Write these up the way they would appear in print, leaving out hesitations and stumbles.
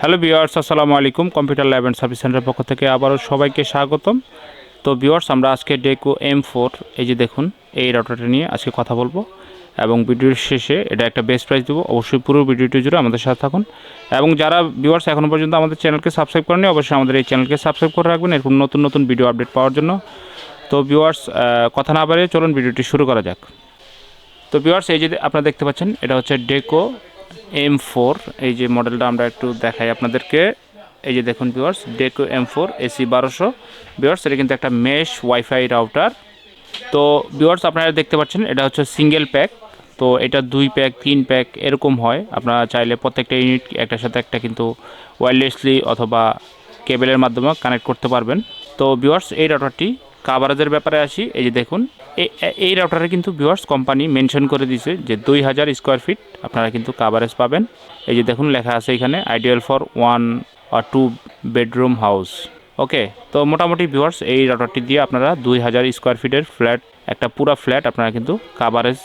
Hello viewers, আসসালামু আলাইকুম। Computer lab and service সেন্টারের পক্ষ থেকে আবারও সবাইকে স্বাগতম। তো ভিউয়ার্স, আমরা আজকে ডেকো M4 এই যে দেখুন এই রাউটারটা নিয়ে আজকে কথা বলবো এবং ভিডিওর শেষে এটা একটা বেস্ট প্রাইস দেবো। অবশ্যই পুরো ভিডিওটি জুড়ে আমাদের সাথে থাকুন এবং যারা ভিউয়ার্স এখনও পর্যন্ত আমাদের চ্যানেলকে সাবস্ক্রাইব করেনি অবশ্যই আমাদের এই চ্যানেলকে সাবস্ক্রাইব করে রাখবেন এরকম নতুন নতুন ভিডিও আপডেট পাওয়ার জন্য। তো ভিউয়ার্স, কথা না বাড়িয়ে চলুন ভিডিওটি শুরু করা যাক। তো ভিউয়ার্স, এই যে আপনারা দেখতে পাচ্ছেন এটা হচ্ছে ডেকো M4। এই যে মডেলটা আমরা একটু দেখাই আপনাদেরকে। এই যে দেখুন ভিউয়ার্স, ডেকো M4 AC 1200। ভিউয়ার্স, এটা কিন্তু একটা মেশ ওয়াইফাই রাউটার। তো ভিউয়ার্স, আপনারা দেখতে পাচ্ছেন এটা হচ্ছে সিঙ্গেল প্যাক। তো এটা 2 প্যাক 3 প্যাক এরকম হয়। আপনারা চাইলে প্রত্যেকটা ইউনিট একটার সাথে একটা কিন্তু ওয়্যারলেসলি অথবা কেবলের মাধ্যমে কানেক্ট করতে পারবেন। তো ভিউয়ার্স, এই রাউটারটি কাভারেজের ব্যাপারে আসি। এই যে দেখুন এই রাউটারে কিন্তু ভিউয়ার্স কোম্পানি মেনশন করে দিয়েছে যে 2000 স্কোয়ার ফিট আপনারা কিন্তু কাভারেজ পাবেন। এই যে দেখুন লেখা আছে এখানে ideal for 1 or 2 bedroom house. Okay, তো মোটামুটি ভিউয়ার্স এই রাউটারটি দিয়ে আপনারা 2000 স্কোয়ার ফিটের ফ্ল্যাট, একটা পুরো ফ্ল্যাট আপনারা কিন্তু কাভারেজ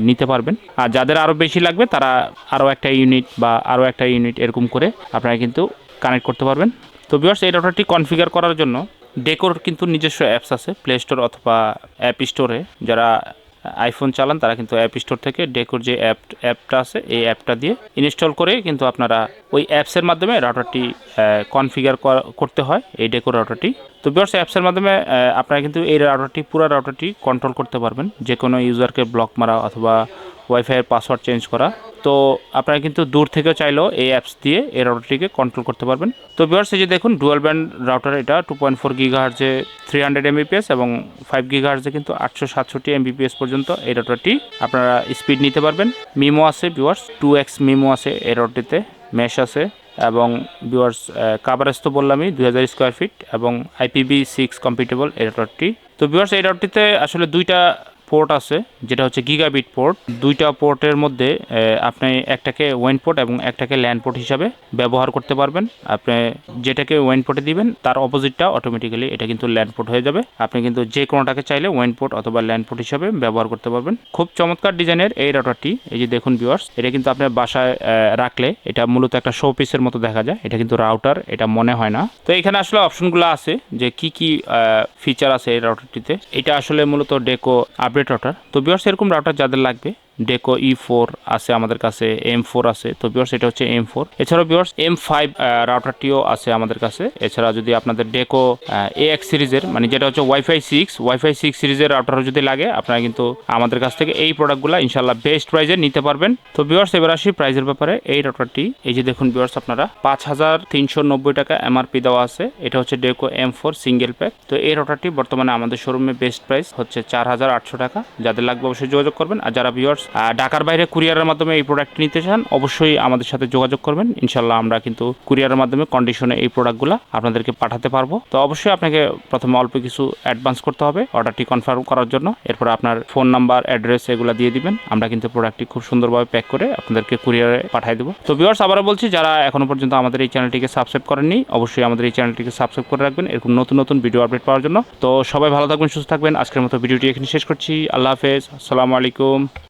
নিতে পারবেন। আর যাদের আরও বেশি লাগবে তারা আরও একটা ইউনিট বা আরও একটা ইউনিট এরকম করে আপনারা কিন্তু কানেক্ট করতে পারবেন। তো ভিউয়ার্স, এই রাউটারটি কনফিগার করার জন্য ডেকোর কিন্তু নিজস্ব অ্যাপস আছে প্লে স্টোর অথবা অ্যাপ স্টোরে। যারা আইফোন চালান তারা কিন্তু অ্যাপ স্টোর থেকে ডেকোর যে অ্যাপটা আছে এই অ্যাপটা দিয়ে ইনস্টল করে কিন্তু আপনারা ওই অ্যাপসের মাধ্যমে রাউটারটি কনফিগার করতে হয় এই ডেকোর রাউটারটি। তো ভিউয়ার্স, অ্যাপসের মাধ্যমে আপনারা কিন্তু এই রাউটারটি পুরো রাউটারটি কন্ট্রোল করতে পারবেন, যে কোনো ইউজারকে ব্লক মারা অথবা ওয়াইফাইয়ের পাসওয়ার্ড চেঞ্জ করা। তো আপনারা কিন্তু দূর থেকেও চাইলেও এই অ্যাপস দিয়ে এই রাউটারটিকে কন্ট্রোল করতে পারবেন। তো ভিউয়ার্স, এই যে দেখুন ডুয়াল ব্যান্ড রাউটার, এটা 2.4 গিগাহার্জে 300 Mbps এবং 5 গিগাহার্জে কিন্তু 867 Mbps পর্যন্ত এই রাউটারটি আপনারা স্পিড নিতে পারবেন। মিমো আছে ভিউয়ার্স, 2x মিমো আছে এই রাউটারটিতে, মেশ আছে এবং ভিউয়ার্স কাভারেজ তো বললামই 2000 স্কোয়ার ফিট এবং IPv6 কম্পিটেবল এই রাউটারটি। তো ভিউয়ার্স, এই রাউটারটিতে আসলে দুইটা পোর্ট আছে, যেটা হচ্ছে গিগাবিট পোর্ট। দুইটা পোর্টের মধ্যে আপনি একটাকে ওয়েন পোর্ট এবং একটাকে ল্যান্ড পোর্ট হিসাবে ব্যবহার করতে পারবেন। আপনি যেটাকে ওয়েন পোর্টে দিবেন তার অপোজিটটা অটোমেটিক্যালি এটা কিন্তু ল্যান্ড পোর্ট হয়ে যাবে। আপনি কিন্তু যে কোনোটাকে চাইলে ওয়েন পোর্ট অথবা ল্যান্ড পোর্ট হিসাবে ব্যবহার করতে পারবেন। খুব চমৎকার ডিজাইনের এই রাউটারটি। এই যে দেখুন ভিউয়ার্স, এটা কিন্তু আপনার বাসায় রাখলে এটা মূলত একটা শো পিসের মতো দেখা যায়, এটা কিন্তু রাউটার এটা মনে হয় না। তো এখানে আসলে অপশনগুলো আছে যে কি কি ফিচার আছে এই রাউটারটিতে। এটা আসলে মূলত ডেকো আপডেট রাউটার। তো ভিউয়ার্স, এরকম রাউটার যাদের লাগবে ডেকো E4 আছে আমাদের কাছে, M4 আছে। তো ভিউয়ার্স, এটা হচ্ছে M4। এছাড়াও ভিউয়ার্স M5 রাউটারটিও আছে আমাদের কাছে। এছাড়া যদি আপনাদের ডেকো AX সিরিজের, মানে যেটা হচ্ছে ওয়াইফাই 6 সিরিজের রাউটারও যদি লাগে আপনারা কিন্তু আমাদের কাছ থেকে এই প্রোডাক্টগুলো ইনশাল্লাহ বেস্ট প্রাইজে নিতে পারবেন। তো ভিউয়ার্স, এবার আসি প্রাইজের ব্যাপারে। এই রাউটারটি এই যে দেখুন ভিউয়ার্স, আপনারা 5390 টাকা MRP দেওয়া আছে। এটা হচ্ছে ডেকো M4 সিঙ্গেল প্যাক। তো এই রাউটারটি বর্তমানে আমাদের শোরুমে বেস্ট প্রাইস হচ্ছে 4800 টাকা। যাদের লাগবে অবশ্যই যোগাযোগ করবেন। আর যারা ভিউয়ার্স ঢাকার বাইরে কুরিয়ারের মাধ্যমে এই প্রোডাক্ট নিতে চান অবশ্যই আমাদের সাথে যোগাযোগ করবেন। ইনশাল্লাহ আমরা কিন্তু কুরিয়ারের মাধ্যমে কন্ডিশনে এই প্রোডাক্টগুলো আপনাদেরকে পাঠাতে পারবো। তো অবশ্যই আপনাকে প্রথমে অল্প কিছু অ্যাডভান্স করতে হবে অর্ডারটি কনফার্ম করার জন্য। এরপর আপনার ফোন নাম্বার, অ্যাড্রেস এগুলো দিয়ে দিবেন। আমরা কিন্তু প্রোডাক্টটি খুব সুন্দরভাবে প্যাক করে আপনাদেরকে কুরিয়ারে পাঠিয়ে দেবো। তো ভিউয়ার্স, আবারও বলছি, যারা এখনো পর্যন্ত আমাদের এই চ্যানেলটিকে সাবস্ক্রাইব করেননি অবশ্যই আমাদের এই চ্যানেলটিকে সাবস্ক্রাইব করে রাখবেন এরকম নতুন নতুন ভিডিও আপডেট পাওয়ার জন্য। তো সবাই ভালো থাকবেন, সুস্থ থাকবেন। আজকের মতো ভিডিওটি এখানে শেষ করছি। আল্লাহ হাফেজ, আসসালামু আলাইকুম।